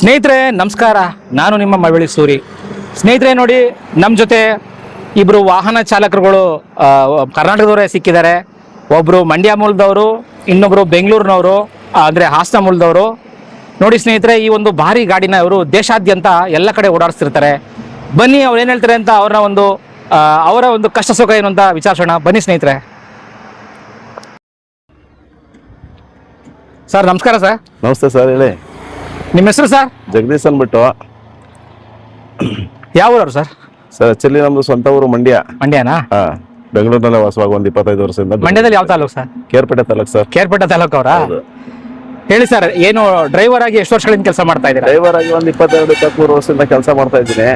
ಸ್ನೇಹಿತರೆ ನಮಸ್ಕಾರ, ನಾನು ನಿಮ್ಮ ಮಳವಳ್ಳಿ ಸೂರಿ. ಸ್ನೇಹಿತರೆ ನೋಡಿ, ನಮ್ಮ ಜೊತೆ ಇಬ್ಬರು ವಾಹನ ಚಾಲಕರುಗಳು ಕರ್ನಾಟಕದವರೇ ಸಿಕ್ಕಿದ್ದಾರೆ. ಒಬ್ಬರು ಮಂಡ್ಯ ಮೂಲದವರು, ಇನ್ನೊಬ್ಬರು ಬೆಂಗಳೂರಿನವರು, ಅಂದರೆ ಹಾಸನ ಮೂಲದವರು. ನೋಡಿ ಸ್ನೇಹಿತರೆ, ಈ ಒಂದು ಭಾರಿ ಗಾಡಿನ ಇವರು ದೇಶಾದ್ಯಂತ ಎಲ್ಲ ಕಡೆ ಓಡಾಡಿಸ್ತಿರ್ತಾರೆ. ಬನ್ನಿ ಅವ್ರು ಏನು ಹೇಳ್ತಾರೆ ಅಂತ ಅವರ ಒಂದು ಕಷ್ಟ ಸುಖ ಏನು ಅಂತ ವಿಚಾರಿಸೋಣ. ಬನ್ನಿ ಸ್ನೇಹಿತರೆ. ಸರ್ ನಮಸ್ಕಾರ. ಸರ್ ನಮಸ್ತೆ ಸರ್, ಹೇಳಿ. ನಿಮ್ಮ ಹೆಸರು ಸರ್? ಜಗದೀಶ್ ಅಂದ್ಬಿಟ್ಟು. ಯಾವ ಊರವ್ರು ಸರ್? ಸರ್ ಆಕ್ಚುಲಿ ನಮ್ದು ಸ್ವಂತ ಊರು ಮಂಡ್ಯ. ಮಂಡ್ಯನಾ? ಬೆಂಗಳೂರಿನಲ್ಲೇ ವಾಸವಾಗಿ ಒಂದು 25 ವರ್ಷದಿಂದ. ಮಂಡ್ಯದಲ್ಲಿ ಯಾವ ತಾಲೂಕು ಸರ್? ಕೇರ್ಪೇಟೆ ತಾಲೂಕು ಸರ್. ಕೇರ್ಪೇಟೆ ತಾಲೂಕು ಅವರಾ? ಹೇಳಿ ಸರ್, ಏನು ಡ್ರೈವರ್ ಆಗಿ ಎಷ್ಟು ವರ್ಷಗಳಿಂದ ಕೆಲಸ ಮಾಡ್ತಾ ಇದ್ದೀರಾ? ಡ್ರೈವರ್ ಆಗಿ ಒಂದು 22-23 ವರ್ಷದಿಂದ ಕೆಲಸ ಮಾಡ್ತಾ ಇದ್ದೀನಿ.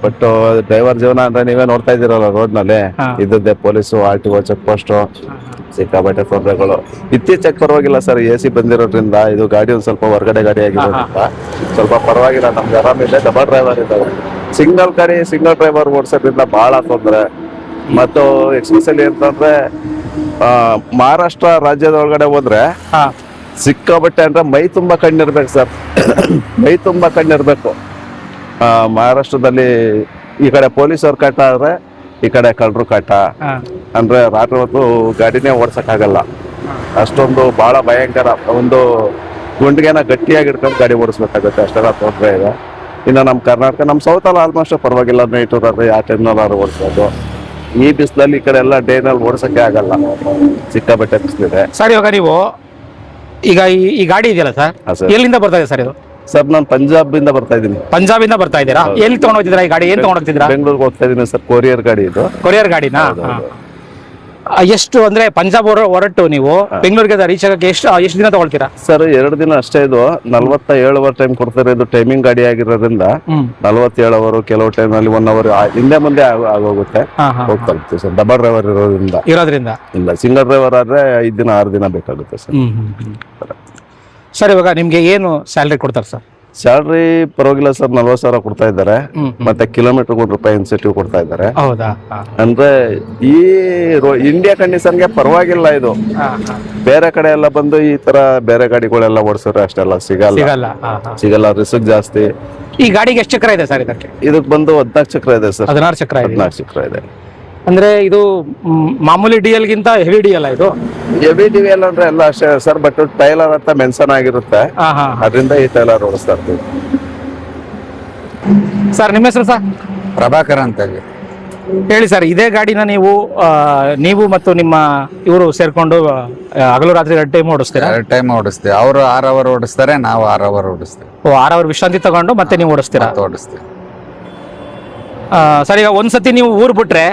ಬಟ್ ಡ್ರೈವರ್ ಜೀವನ ಅಂದ್ರೆ ನೀವೇ ನೋಡ್ತಾ ಇದ್ದೀರಲ್ಲ ರೋಡ್ ನಲ್ಲಿ ಇದ್ದದ್ದೇ ಪೊಲೀಸು, RTO, ಚೆಕ್ ಪೋಸ್ಟ್, ಸಿಕ್ಕಾಪಟ್ಟೆ ತೊಂದರೆಗಳು. ಇತ್ತೀಚೆಗೆ ಪರವಾಗಿಲ್ಲ ಸರ್, AC ಬಂದಿರೋದ್ರಿಂದ. ಇದು ಗಾಡಿ ಒಂದ್ ಸ್ವಲ್ಪ ಹೊರಗಡೆ ಗಾಡಿ ಆಗಿರೋದ್ರಿಂದ ಸ್ವಲ್ಪ ಪರವಾಗಿಲ್ಲ, ನಮ್ಗೆ ಆರಾಮಿದೆ. ಡಬಲ್ ಡ್ರೈವರ್ ಇದ್ದಾವೆ. ಸಿಂಗಲ್ ಡ್ರೈವರ್ ಓಡಿಸೋದ್ರಿಂದ ಬಹಳ ತೊಂದರೆ. ಮತ್ತು ಎಕ್ಸ್ಪೆಷಲಿ ಅಂತಂದ್ರೆ ಮಹಾರಾಷ್ಟ್ರ ರಾಜ್ಯದ ಒಳಗಡೆ ಹೋದ್ರೆ ಸಿಕ್ಕಾಬಟ್ಟೆ ಅಂದ್ರೆ ಮೈ ತುಂಬಾ ಕಣ್ಣಿರ್ಬೇಕು ಸರ್. ಮೈ ತುಂಬಾ ಕಣ್ಣಿರ್ಬೇಕು. ಮಹಾರಾಷ್ಟ್ರದಲ್ಲಿ ಈ ಕಡೆ ಪೊಲೀಸವ್ರ ಕಾಟ ಆದ್ರೆ, ಈ ಕಡೆ ಕಳ್ಳರು ಕಾಟ. ಅಂದ್ರೆ ರಾತ್ರಿ ಹೊತ್ತು ಗಾಡಿನೇ ಓಡ್ಸಕ್ ಆಗಲ್ಲ. ಅಷ್ಟೊಂದು ಬಹಳ ಭಯಂಕರ. ಒಂದು ಗುಂಡಿಗೆನ ಗಟ್ಟಿಯಾಗಿ ಇಟ್ಕೊಂಡು ಗಾಡಿ ಓಡಿಸ್ಬೇಕಾಗುತ್ತೆ, ಅಷ್ಟೆಲ್ಲ ತೊಂದರೆ ಇದೆ. ಇನ್ನು ನಮ್ಮ ಕರ್ನಾಟಕ, ನಮ್ಮ ಸೌತ್ ಅಲ್ಲಿ ಆಲ್ಮೋಸ್ಟ್ ಪರವಾಗಿಲ್ಲ. ನೈಟ್ ಆ ಟೈಮ್ನಲ್ಲಿ ಓಡಿಸ್ಬೋದು. ಈ ಬಿಸಿಲಲ್ಲಿ ಈ ಕಡೆ ಎಲ್ಲ ಡೇನಲ್ಲಿ ಓಡಿಸಕ್ಕೆ ಆಗಲ್ಲ, ಸಿಕ್ಕಾಬಟ್ಟೆ ಬಿಸಿಲಿದೆ. ಸರ್ ಇವಾಗ ನೀವು ಈಗ ಈ ಗಾಡಿ ಇದೆಯಲ್ಲ ಸರ್, ಎಲ್ಲಿಂದ ಬರ್ತಾ ಇದೆ ಸರ್ ಇದು? ಸರ್ ನಾನು ಪಂಜಾಬ್ ಇಂದ ಬರ್ತಾ ಇದ್ದೀನಿ. ಪಂಜಾಬಿಂದ ಬರ್ತಾ ಇದ್ದೀರಾ? ಎಲ್ಲಿ ತಗೊಂಡ್ ಹೋಗ್ತಿದ್ದೀರಾ ಈ ಗಾಡಿ? ಏನ್ ತಗೊಂಡ್ ಹೋಗ್ತಿದ್ದೀರಾ? ಬೆಂಗಳೂರಿಗೆ ಹೋಗ್ತಾ ಇದ್ದೀನಿ ಸರ್. ಕೊರಿಯರ್ ಗಾಡಿ ಇದು. ಕೊರಿಯರ್ ಗಾಡಿನಾ? ಎಷ್ಟು ಅಂದ್ರೆ ಪಂಜಾಬ್ ಹೊರಟು ನೀವು ಬೆಂಗಳೂರಿಗೆ ರೀಚ್ ಆಗಕ್ಕೆ ಎಷ್ಟು ದಿನ ತಗೊಳ್ತೀರಾ? ಸರ್ 2 ದಿನ ಅಷ್ಟೇ. ಇದು 47 ಅವರ್ ಟೈಮ್ ಕೊಡ್ತಾರೆ. ಇದು ಟೈಮಿಂಗ್ ಗಾಡಿ ಆಗಿರೋದ್ರಿಂದ 47 ಅವರ್, ಕೆಲವು ಟೈಮ್ ಅಲ್ಲಿ 1 ಅವರ್ ಹಿಂದೆ ಮುಂದೆ ಆಗೋಗುತ್ತೆ. ಹೋಗ್ತಾ ಇರ್ತೀವಿ ಸರ್, ಡಬಲ್ ಡ್ರೈವರ್ ಇರೋದ್ರಿಂದ. ಇಲ್ಲ, ಸಿಂಗಲ್ ಡ್ರೈವರ್ ಆದ್ರೆ 5 ದಿನ 6 ದಿನ ಬೇಕಾಗುತ್ತೆ ಸರ್. ಸರ್ ಇವಾಗ ನಿಮ್ಗೆ ಏನು ಸ್ಯಾಲರಿ ಕೊಡ್ತಾರೆ ಸರ್? ಸ್ಯಾಲ್ರಿ ಪರವಾಗಿಲ್ಲ ಸರ್, 40,000 ಕೊಡ್ತಾ ಇದ್ದಾರೆ. ಮತ್ತೆ ಕಿಲೋಮೀಟರ್ ₹1 ಇನ್ಸೆಂಟಿವ್ ಕೊಡ್ತಾ ಇದ್ದಾರೆ. ಹೌದಾ? ಅಂದ್ರೆ ಈ ಇಂಡಿಯಾ ಕಂಡೀಷನ್ಗೆ ಪರವಾಗಿಲ್ಲ. ಇದು ಬೇರೆ ಕಡೆ ಎಲ್ಲ ಬಂದು ಈ ತರ ಬೇರೆ ಗಾಡಿಗಳೆಲ್ಲ ಓಡಿಸಿದ್ರೆ ಅಷ್ಟೆಲ್ಲ ಸಿಗಲ್ಲ. ರಿಸ್ಕ್ ಜಾಸ್ತಿ. ಈ ಗಾಡಿಗೆ ಎಷ್ಟು ಚಕ್ರ ಇದೆ ಸರ್? ಇದಕ್ಕೆ ಬಂದು 14 ಚಕ್ರ ಇದೆ ಸರ್. 16 ಚಕ್ರ ಇದೆ. 14 ಚಕ್ರ ಇದೆ. ಅಂದ್ರೆ ಇದು ಮಾಮೂಲಿ DL ಗಿಂತ ಹೆವಿ DL ಇದು? ಹೆವಿ DL ಅಂದ್ರೆ ಎಲ್ಲ ಅಷ್ಟೇ ಸರ್, ಬಟ್ ಟೈಲರ್ ಅಂತ ಮೆನ್ಷನ್ ಆಗಿರುತ್ತೆ, ಅದರಿಂದ ಈ ಟೈಲರ್ ಓಡಿಸ್ತಾ ಇರ್ತೀವಿ. ಸರ್ ನಿಮ್ಮ ಹೆಸರು ಸರ್? ಪ್ರಭಾಕರ್ ಅಂತ ಹೇಳಿ ಸರ್. ಇದೇ ಗಾಡಿನ ನೀವು ಮತ್ತು ನಿಮ್ಮ ಇವರು ಸೇರ್ಕೊಂಡು ಹಗಲು ರಾತ್ರಿ 2 ಟೈಮ್ ಓಡಿಸ್ತೀರಾ? 2 ಟೈಮ್ ಓಡಿಸ್ತೀವಿ. ಅವರು 6 ಅವರ್ ಓಡಿಸ್ತಾರೆ, ನಾವು 6 ಅವರ್ ಓಡಿಸ್ತೀವಿ. 6 ಅವರ್ ವಿಶ್ರಾಂತಿ ತಗೊಂಡು ಮತ್ತೆ ನೀವು ಓಡಿಸ್ತೀರಾ? ಸರ್ ಈಗ ಒಂದ್ಸತಿ ನೀವು ಊರ್ ಬಿಟ್ರೆ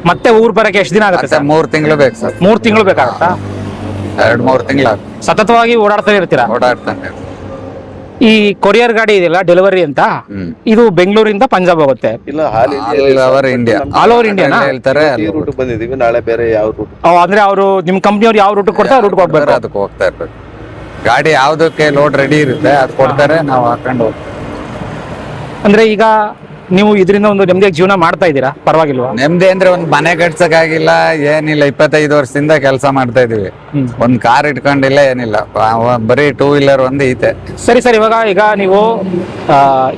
ಮತ್ತೆ ಊರ್ ಬರಕ್ಕೆ ಎಷ್ಟು ದಿನ ಆಗುತ್ತೆ ಸರ್? 3 ತಿಂಗಳು ಬೇಕು ಸರ್. 3 ತಿಂಗಳು ಬೇಕಾಗುತ್ತಾ? 2-3 ತಿಂಗಳು ಸತತವಾಗಿ ಓಡಾಡ್ತಾನೆ ಇರ್ತೀರಾ? ಓಡಾಡ್ತಾನೆ. ಈ ಕೊರಿಯರ್ ಗಾಡಿ ಇದೆಯಲ್ಲ, ಡೆಲಿವರಿ ಅಂತ, ಇದು ಬೆಂಗಳೂರಿಂದ ಪಂಜಾಬ್ ಹೋಗುತ್ತೆ? ಇಲ್ಲ, all over India. All over Indiana ಹೇಳ್ತಾರೆ. ರೂಟ್ ಬಂದಿದೀವಿ, ನಾಳೆ ಬೇರೆ ಯಾವ ರೂಟ್. ಅಂದ್ರೆ ಅವರು ನಿಮ್ ಕಂಪ್ನಿಯವ್ರು ಯಾವ ರೂಟ್ ಕೊಡ್ತಾರೆ ರೂಟ್ ಹೋಗ್ಬೇಕು? ಅದಕ್ಕೆ ಹೋಗ್ತಾ ಇರ್ಬೇಕು. ಗಾಡಿ ಯಾವ್ದಕ್ಕೆ ಲೋಡ್ ರೆಡಿ ಇರುತ್ತೆ ಅದು ಕೊಡ್ತಾರೆ, ನಾವು ಹಾಕೊಂಡು ಹೋಗ್ತೀವಿ. ಅಂದ್ರೆ ಈಗ ನೀವು ಇದರಿಂದ ಒಂದು ನೆಮ್ಮದಿಯಾಗಿ ಜೀವನ ಮಾಡ್ತಾ ಇದ್ದೀರಾ? ಪರವಾಗಿಲ್ವಾ? ನೆಮ್ಮದಿ ಅಂದ್ರೆ ಒಂದ್ ಮನೆ ಕಟ್ಸಕ್ಕಾಗಿಲ್ಲ, ಏನಿಲ್ಲ. 25 ವರ್ಷದಿಂದ ಕೆಲಸ ಮಾಡ್ತಾ ಇದೀವಿ. ಒಂದ್ ಕಾರ್ ಇಟ್ಕೊಂಡಿಲ್ಲ, ಏನಿಲ್ಲ. ಬರೀ 2 ವೀಲರ್ ಒಂದು ಐತೆ. ಸರಿ ಸರ್, ಈಗ ನೀವು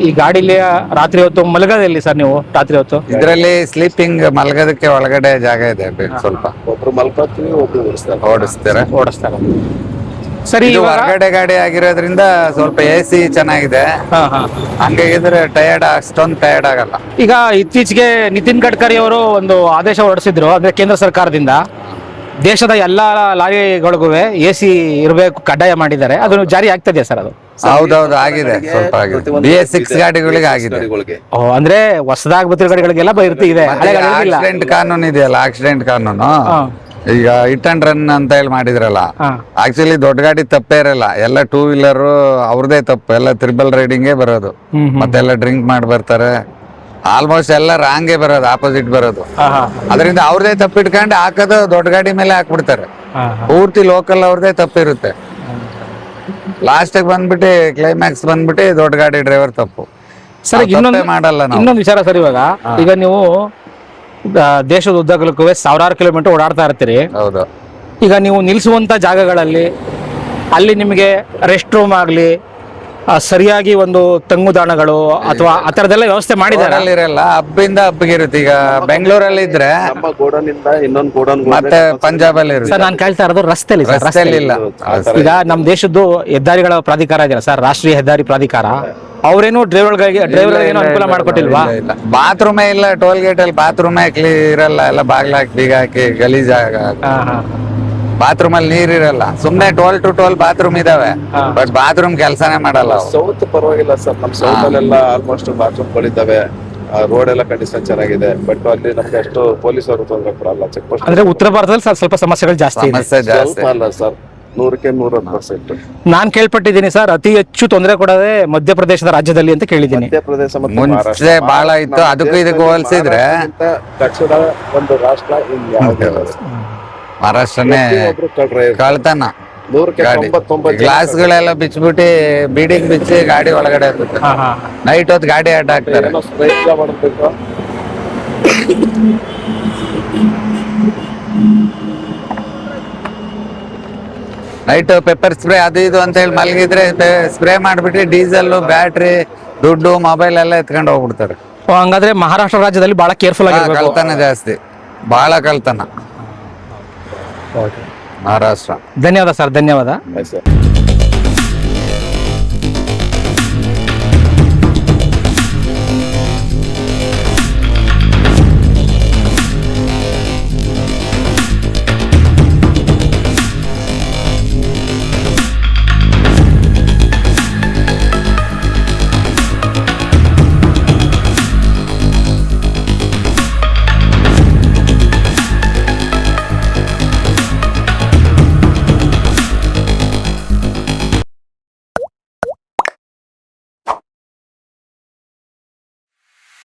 ಈ ಗಾಡಿಲಿ ರಾತ್ರಿ ಹೊತ್ತು ಮಲಗೋದಿಲ್ಲ ಸರ್? ನೀವು ರಾತ್ರಿ ಹೊತ್ತು ಇದ್ರಲ್ಲಿ ಸ್ಲೀಪಿಂಗ್ ಮಲಗೋದಕ್ಕೆ ಒಳಗಡೆ ಜಾಗ ಇದೆ ಸ್ವಲ್ಪ. ಒಬ್ರು ಮಲ್ಕೋತೀವಿ, ಒಬ್ರು ಓಡಿಸ್ತಾರೆ. ಸರಿ, ಹೊರಗಡೆ ಗಾಡಿ ಆಗಿರೋದ್ರಿಂದ ಸ್ವಲ್ಪ AC ಚೆನ್ನಾಗಿದೆ. ಹಂಗಾಗಿದ್ರೆ ಅಷ್ಟೊಂದು ಟಯರ್ಡ್ ಆಗಲ್ಲ. ಈಗ ಇತ್ತೀಚೆಗೆ ನಿತಿನ್ ಗಡ್ಕರಿ ಅವರು ಒಂದು ಆದೇಶ ಹೊರಡಿಸಿದ್ರು, ಅಂದ್ರೆ ಕೇಂದ್ರ ಸರ್ಕಾರದಿಂದ ದೇಶದ ಎಲ್ಲಾ ಲಾರಿಗಳಿಗೂ AC ಇರಬೇಕು, ಕಡ್ಡಾಯ ಮಾಡಿದ್ದಾರೆ. ಅದು ಜಾರಿ ಆಗ್ತದೆ ಸರ್? ಅದು ಹೌದೌದು, ಆಗಿದೆ. ಸ್ವಲ್ಪ ಆಗಿದೆ. BS6 ಗಾಡಿಗಳಿಗೆ ಆಗಿದೆ. ಅಂದ್ರೆ ಹೊಸದಾಗಿ ಬರ್ತಿರೋ ಗಾಡಿಗಳಿಗೆಲ್ಲ ಇದೆ. ಆಕ್ಸಿಡೆಂಟ್ ಕಾನೂನು ಇದೆಯಲ್ಲ, ಆಕ್ಸಿಡೆಂಟ್ ಕಾನೂನು. ಈಗ ಹಿಟ್ ಅಂಡ್ ರನ್ ಅಂತ ಹೇಳಿ ಮಾಡಿದ್ರಲ್ಲ, ಆಕ್ಚುಲಿ ದೊಡ್ಡ ಗಾಡಿ ತಪ್ಪೇ ಇರಲ್ಲ. ಎಲ್ಲ 2 ವೀಲರ್ ಅವ್ರದೇ ತಪ್ಪು. ಎಲ್ಲ ತ್ರಿಬಲ್ ರೈಡಿಂಗೇ ಬರೋದು. ಮತ್ತೆಲ್ಲ ಡ್ರಿಂಕ್ ಮಾಡಿ ಬರ್ತಾರೆ. ಆಲ್ಮೋಸ್ಟ್ ಎಲ್ಲ ರಾಂಗೇ ಬರೋದು, ಆಪೋಸಿಟ್ ಬರೋದು. ಅದರಿಂದ ಅವ್ರದೇ ತಪ್ಪಿಟ್ಕೊಂಡು ಹಾಕೋದು ದೊಡ್ಡ ಗಾಡಿ ಮೇಲೆ ಹಾಕ್ಬಿಡ್ತಾರೆ. ಪೂರ್ತಿ ಲೋಕಲ್ ಅವ್ರದೇ ತಪ್ಪಿರುತ್ತೆ. ಲಾಸ್ಟ್ ಬಂದ್ಬಿಟ್ಟು ಕ್ಲೈಮ್ಯಾಕ್ಸ್ ಬಂದ್ಬಿಟ್ಟು ದೊಡ್ಡ ಗಾಡಿ ಡ್ರೈವರ್ ತಪ್ಪು. ಸರ್ ಮಾಡಲ್ಲ. ಇನ್ನೊಂದು ವಿಚಾರ ಸರ್, ಈಗ ನೀವು ದೇಶದ ಉದ್ದಗಲಕ್ಕೂ 1000 ಕಿಲೋಮೀಟರ್ ಓಡಾಡ್ತಾ ಇರ್ತೀರಿ. ಹೌದು. ಈಗ ನೀವು ನಿಲ್ಲಿಸುವಂತ ಜಾಗಗಳಲ್ಲಿ ಅಲ್ಲಿ ನಿಮಗೆ ರೆಸ್ಟ್ ರೂಮ್ ಆಗಲಿ ಸರಿಯಾಗಿ ಒಂದು ತಂಗುದಾಣಗಳು ಅಥವಾ ಆ ಥರದ್ದೆಲ್ಲ ವ್ಯವಸ್ಥೆ ಮಾಡಿದ್ದಾರೆ. ಇರಲ್ಲ, ಹಬ್ಬಿಂದ ಹಬ್ಬಿಗೆ ಇರುತ್ತೆ. ಈಗ ಬೆಂಗಳೂರಲ್ಲಿ ಇದ್ರೆ ನಮ್ಮ ಗೋಡನಿಂದ ಇನ್ನೊಂದು ಗೋಡನ್ ಮತ್ತೆ ಪಂಜಾಬ್ ಅಲ್ಲಿ ಇರುತ್ತೆ. ಸರ್ ನಾನು ಕೇಳ್ತಾ ಇರೋದು ರಸ್ತೆಯಲ್ಲಿ ಸರ್, ರಸ್ತೆಯಲ್ಲಿ ಇಲ್ಲ. ಈಗ ನಮ್ಮ ದೇಶದ್ದು ಹೆದ್ದಾರಿಗಳ ಪ್ರಾಧಿಕಾರ ಇದೆಯಲ್ಲ ಸರ್, ರಾಷ್ಟ್ರೀಯ ಹೆದ್ದಾರಿ ಪ್ರಾಧಿಕಾರ, ಅವರೇನು ಡ್ರೈವರ್ಗಳಿಗೆ ಏನು ಅನುಕೂಲ ಮಾಡ್ಕೊಟ್ಟಿಲ್ವಾ? ಬಾತ್ರೂಮೇ ಇಲ್ಲ, ಟೋಲ್ ಗೇಟ್ ಅಲ್ಲಿ ಬಾತ್ರೂಮೇ ಇರಲ್ಲ, ಎಲ್ಲ ಬಾಗ್ಲ ಹಾಕಿ ಬೀಗ ಹಾಕಿ ಗಲೀಜಾಗ. ಬಾತ್ರೂಮ್ ಅಲ್ಲಿ ನೀರ್ ಇರಲ್ಲ, ಸುಮ್ನೆ ಟೋಲ್ ಟು ಟೋಲ್ ಬಾತ್ರೂಮ್ ಇದಾವೆ, ಬಟ್ ಬಾತ್ರೂಮ್ ಕೆಲಸನೇ ಮಾಡಲ್ಲ. ಸೌತ್ ಪರವಾಗಿಲ್ಲ ಸರ್, ನಮ್ ಸೌತ್ ಅಲ್ಲೆಲ್ಲ ಆಲ್ಮೋಸ್ಟ್ ಬಾತ್ರೂಮ್ಗಳಿದ್ದಾವೆ, ರೋಡ್ ಎಲ್ಲ ಕಂಡೀಷನ್ ಚೆನ್ನಾಗಿದೆ. ಬಟ್ ಅಲ್ಲಿ ನಮ್ಗೆ ಅಷ್ಟು ಪೊಲೀಸರು ತೊಂದರೆ ಕೊಡಲ್ಲ. ಚೆಕ್ ಪೋಸ್ಟ್ ಅಂದ್ರೆ ಉತ್ತರ ಭಾರತದಲ್ಲಿ ಸ್ವಲ್ಪ ಸಮಸ್ಯೆಗಳು ಜಾಸ್ತಿ ಇದೆ. ಸಮಸ್ಯೆ ಜಾಸ್ತಿ. ಸ್ವಲ್ಪ ಅಲ್ಲ ಸರ್, 100ಕ್ಕೆ 100%. ನಾನ್ ಕೇಳ್ಪಟ್ಟಿದ್ದೀನಿ ಸರ್, ಅತಿ ಹೆಚ್ಚು ತೊಂದರೆ ಕೊಡೋದೇ ಮಧ್ಯಪ್ರದೇಶದ ರಾಜ್ಯದಲ್ಲಿ ಅಂತ ಕೇಳಿದ್ದೀನಿ. ಮಧ್ಯಪ್ರದೇಶ ಮತ್ತು ಮುಂಚೆ ಮಹಾರಾಷ್ಟ್ರ. ಬಹಳ ಇತ್ತು, ಅದಕ್ಕೂ ಇದಕ್ಕೂ ಹೋಲಿಸಿದ್ರೆ ಮಹಾರಾಷ್ಟ್ರಕ್ಕಿಂತ ಕಚ್ಚಡ ಒಂದು ರಾಷ್ಟ್ರ ಇನ್ಯಾವುದೂ ಇಲ್ಲ. ಮಹಾರಾಷ್ಟ್ರನೇ ಪ್ರತಿಯೊಬ್ರು ಕಳ್ರೆ ಇರ್ತಾರೆ. ಕಳ್ತನ. 100ಕ್ಕೆ 99 ಗ್ಲಾಸ್ಗಳೆಲ್ಲ ಬಿಚ್ಬಿಟ್ಟು ಬೀಡಿಂಗ್ ಬಿಚ್ಚಿ ಗಾಡಿ ಒಳಗಡೆ ಹಾಕ್ತಾರೆ. ನೈಟ್ ಹೊತ್ತು ಗಾಡಿ ಅಡ್ಡ ಹಾಕ್ತಾರೆ. ಏನೋ ಸ್ಟ್ರೈಕ್ ಮಾಡಬೇಕು. ನೈಟ್ ಪೆಪ್ಪರ್ ಸ್ಪ್ರೇ ಅದು ಇದು ಅಂತ ಹೇಳಿ ಮಲಗಿದ್ರೆ ಸ್ಪ್ರೇ ಮಾಡ್ಬಿಟ್ಟು ಡೀಸೆಲ್, ಬ್ಯಾಟ್ರಿ, ದುಡ್ಡು, ಮೊಬೈಲ್ ಎಲ್ಲ ಎತ್ಕೊಂಡು ಹೋಗ್ಬಿಡ್ತಾರೆ. ಹಂಗಾದ್ರೆ ಮಹಾರಾಷ್ಟ್ರ ರಾಜ್ಯದಲ್ಲಿ ಬಹಳ ಕೇರ್ಫುಲ್ ಆಗಿರ್ಬೇಕು. ಕಳ್ತನ ಜಾಸ್ತಿ, ಬಹಳ ಕಳ್ತನ ಮಹಾರಾಷ್ಟ್ರ. ಧನ್ಯವಾದ ಸರ್, ಧನ್ಯವಾದ. ಆಯ್ತು ಸರ್.